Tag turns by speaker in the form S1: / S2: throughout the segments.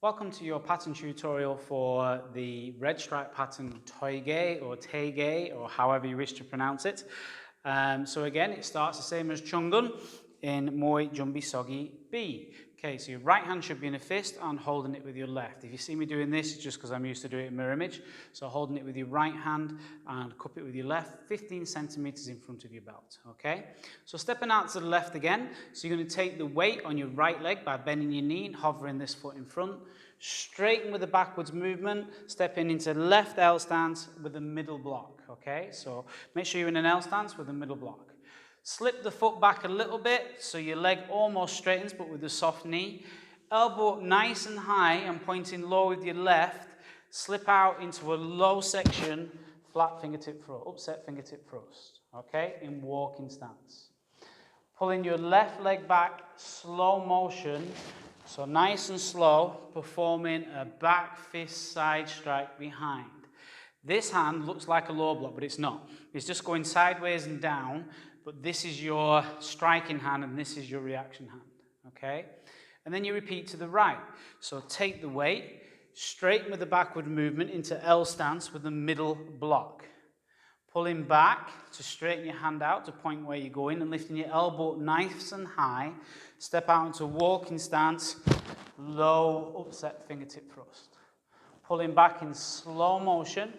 S1: Welcome to your pattern tutorial for the red stripe pattern TOI or TOI or however you wish to pronounce it. So again, it starts the same as Chungun in Moi Jumbi Sogi B. Okay, so your right hand should be in a fist and holding it with your left. If you see me doing this, it's just because I'm used to doing it in mirror image. So holding it with your right hand and cup it with your left, 15 centimeters in front of your belt, okay? So stepping out to the left again, so you're going to take the weight on your right leg by bending your knee and hovering this foot in front. Straighten with a backwards movement, stepping into left L stance with a middle block, okay? So make sure you're in an L stance with a middle block. Slip the foot back a little bit so your leg almost straightens but with a soft knee. Elbow nice and high and pointing low with your left. Slip out into a low section, flat fingertip thrust, upset fingertip thrust, okay, in walking stance. Pulling your left leg back, slow motion, so nice and slow, performing a back fist side strike behind. This hand looks like a low block, but it's not. It's just going sideways and down, but this is your striking hand and this is your reaction hand, okay? And then you repeat to the right. So take the weight, straighten with the backward movement into L stance with the middle block. Pulling back to straighten your hand out to point where you're going and lifting your elbow nice and high. Step out into walking stance, low upset fingertip thrust. Pulling back in slow motion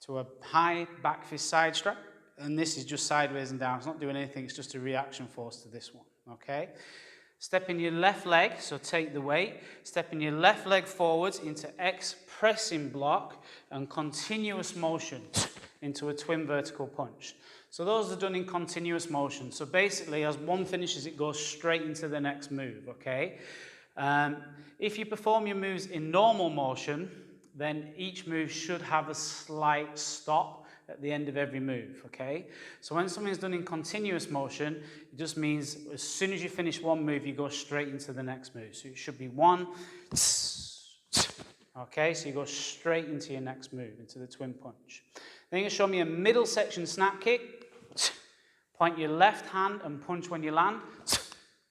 S1: to a high back fist side strike. And this is just sideways and down. It's not doing anything. It's just a reaction force to this one, okay? Stepping your left leg, so take the weight. Stepping your left leg forwards into X pressing block and continuous motion into a twin vertical punch. So those are done in continuous motion. So basically, as one finishes, it goes straight into the next move, okay? If you perform your moves in normal motion, then each move should have a slight stop at the end of every move, okay? So when something's done in continuous motion, it just means as soon as you finish one move, you go straight into the next move. So it should be one, okay? So you go straight into your next move, into the twin punch. Then you show me a middle section snap kick. Point your left hand and punch when you land,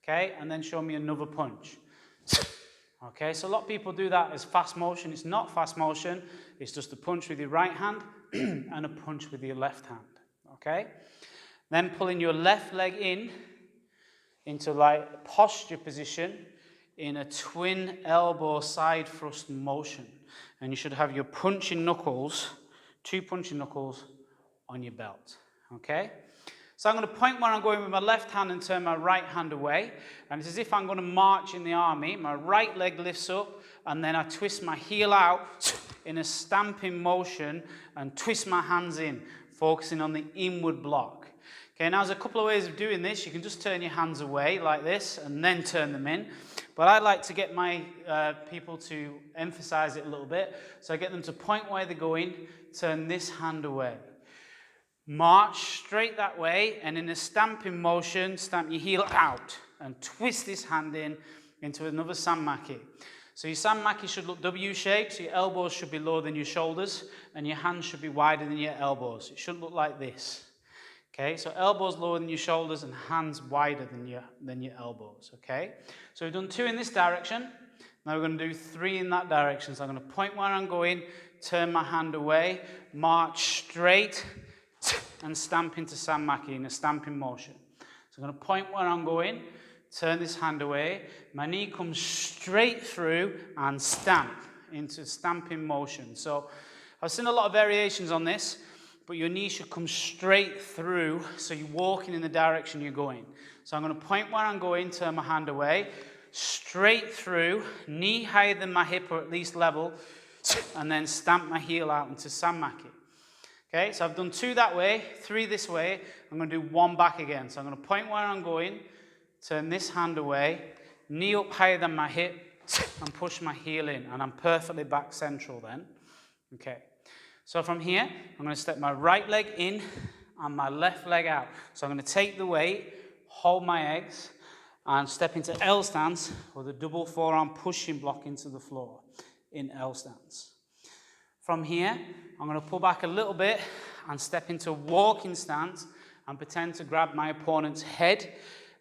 S1: okay? And then show me another punch. Okay, so a lot of people do that as fast motion. It's not fast motion. It's just a punch with your right hand and a punch with your left hand, okay? Then pulling your left leg into like posture position in a twin elbow side thrust motion. And you should have your punching knuckles, two punching knuckles on your belt, okay? So I'm going to point where I'm going with my left hand and turn my right hand away. And it's as if I'm going to march in the army. My right leg lifts up and then I twist my heel out in a stamping motion and twist my hands in, focusing on the inward block. Okay, now there's a couple of ways of doing this. You can just turn your hands away like this and then turn them in. But I like to get my people to emphasize it a little bit. So I get them to point where they're going, turn this hand away. March straight that way, and in a stamping motion, stamp your heel out and twist this hand into another sanmaki. So your sanmaki should look W-shaped, so your elbows should be lower than your shoulders, and your hands should be wider than your elbows. It shouldn't look like this. Okay, so elbows lower than your shoulders and hands wider than your elbows, okay? So we've done 2 in this direction. Now we're going to do 3 in that direction. So I'm going to point where I'm going, turn my hand away, march straight, and stamp into sanmaki in a stamping motion. So I'm going to point where I'm going, turn this hand away, my knee comes straight through and stamp into stamping motion. So I've seen a lot of variations on this, but your knee should come straight through so you're walking in the direction you're going. So I'm going to point where I'm going, turn my hand away, straight through, knee higher than my hip or at least level, and then stamp my heel out into sanmaki. Okay, so I've done 2 that way, 3 this way. I'm going to do 1 back again. So I'm going to point where I'm going, turn this hand away, knee up higher than my hip, and push my heel in. And I'm perfectly back central then. Okay, so from here, I'm going to step my right leg in and my left leg out. So I'm going to take the weight, hold my eggs, and step into L stance with a double forearm pushing block into the floor in L stance. From here, I'm going to pull back a little bit and step into walking stance and pretend to grab my opponent's head.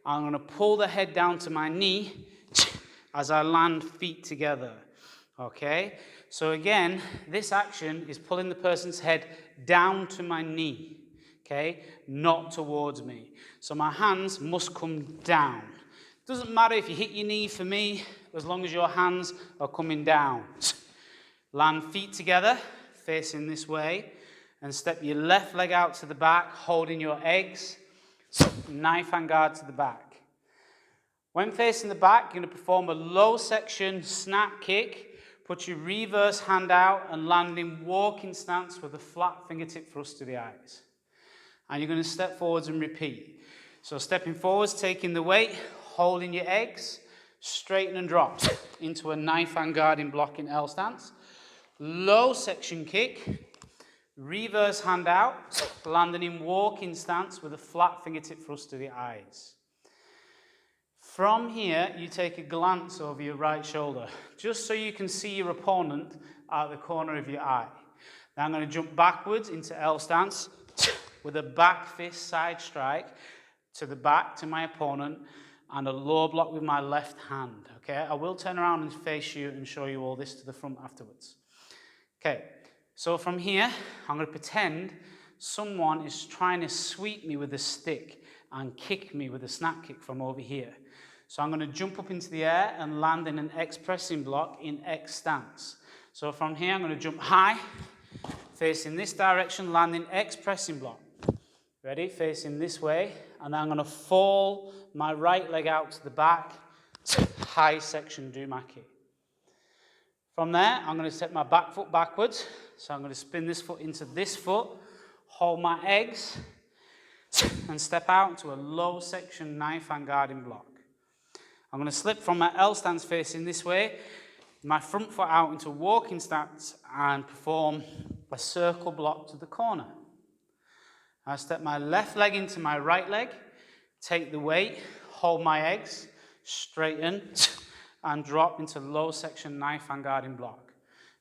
S1: I'm going to pull the head down to my knee as I land feet together. Okay? So again, this action is pulling the person's head down to my knee. Okay? Not towards me. So my hands must come down. Doesn't matter if you hit your knee for me, as long as your hands are coming down. Land feet together, facing this way, and step your left leg out to the back, holding your eggs, knife and guard to the back. When facing the back, you're going to perform a low section snap kick, put your reverse hand out and land in walking stance with a flat fingertip thrust to the eyes. And you're going to step forwards and repeat. So stepping forwards, taking the weight, holding your eggs, straighten and drop into a knife and guarding block in L stance. Low section kick, reverse hand out, landing in walking stance with a flat fingertip thrust to the eyes. From here, you take a glance over your right shoulder, just so you can see your opponent out the corner of your eye. Now I'm going to jump backwards into L stance with a back fist side strike to the back to my opponent and a low block with my left hand. Okay, I will turn around and face you and show you all this to the front afterwards. Okay, so from here, I'm going to pretend someone is trying to sweep me with a stick and kick me with a snap kick from over here. So I'm going to jump up into the air and land in an X pressing block in X stance. So from here, I'm going to jump high, facing this direction, landing X pressing block. Ready? Facing this way. And then I'm going to fall my right leg out to the back, high section Dumaki. From there, I'm going to step my back foot backwards. So I'm going to spin this foot into this foot, hold my eggs, and step out into a low section knife and guarding block. I'm going to slip from my L stance facing this way, my front foot out into walking stance and perform a circle block to the corner. I step my left leg into my right leg, take the weight, hold my eggs, straighten, and drop into low section knife and guarding block,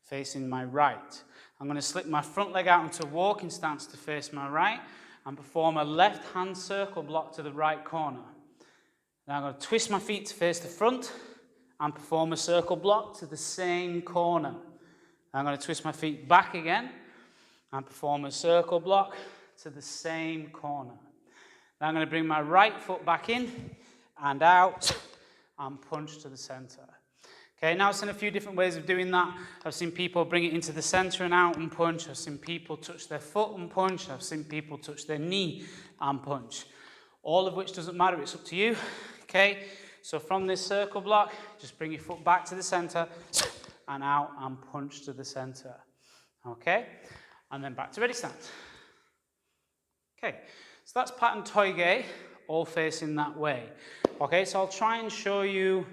S1: facing my right. I'm going to slip my front leg out into walking stance to face my right and perform a left hand circle block to the right corner. Now I'm going to twist my feet to face the front and perform a circle block to the same corner. I'm going to twist my feet back again and perform a circle block to the same corner. Now I'm going to bring my right foot back in and out and punch to the center. Okay, now I've seen a few different ways of doing that. I've seen people bring it into the center and out and punch. I've seen people touch their foot and punch. I've seen people touch their knee and punch. All of which doesn't matter, it's up to you. Okay, so from this circle block, just bring your foot back to the center and out and punch to the center. Okay, and then back to ready stance. Okay, so that's pattern TOI, all facing that way. Okay, so I'll try and show you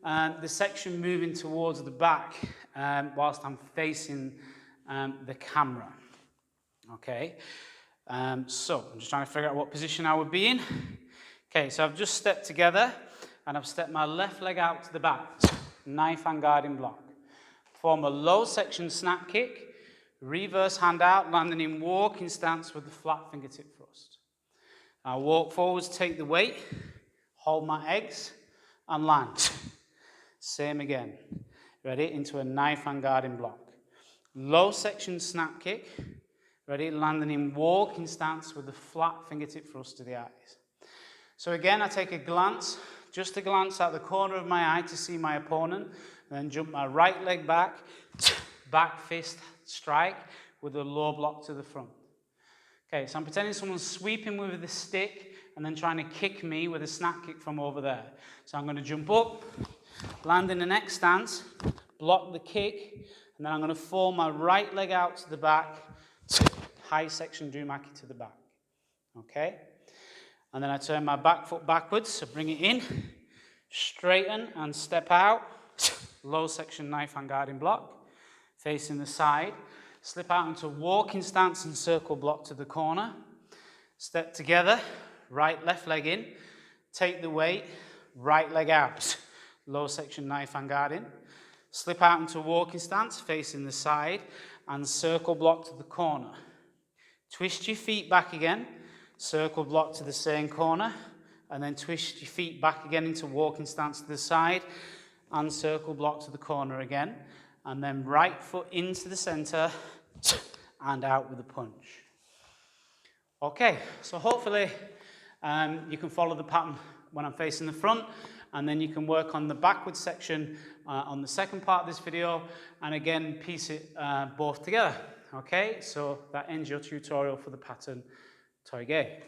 S1: the section moving towards the back whilst I'm facing the camera. Okay, so I'm just trying to figure out what position I would be in. Okay, so I've just stepped together and I've stepped my left leg out to the back, knife and guarding block. Form a low section snap kick, reverse hand out, landing in walking stance with the flat fingertip thrust. Now walk forwards, take the weight, hold my eggs and land. Same again. Ready? Into a knife and guarding block. Low section snap kick. Ready? Landing in walking stance with the flat fingertip thrust to the eyes. So again, I take a glance, just a glance out the corner of my eye to see my opponent, and then jump my right leg back, back fist strike with a low block to the front. Okay, so I'm pretending someone's sweeping me with a stick and then trying to kick me with a snap kick from over there. So I'm going to jump up, land in the next stance, block the kick, and then I'm going to fall my right leg out to the back, high section Dumaki to the back. Okay? And then I turn my back foot backwards, so bring it in, straighten and step out, low section knife and guarding block, facing the side, slip out into walking stance and circle block to the corner, step together, right, left leg in, take the weight, right leg out, low section knife and guarding, slip out into walking stance, facing the side, and circle block to the corner. Twist your feet back again, circle block to the same corner, and then twist your feet back again into walking stance to the side, and circle block to the corner again, and then right foot into the center and out with a punch. Okay, so hopefully you can follow the pattern when I'm facing the front, and then you can work on the backwards section on the second part of this video, and again piece it both together. Okay, so that ends your tutorial for the pattern TOI GYE.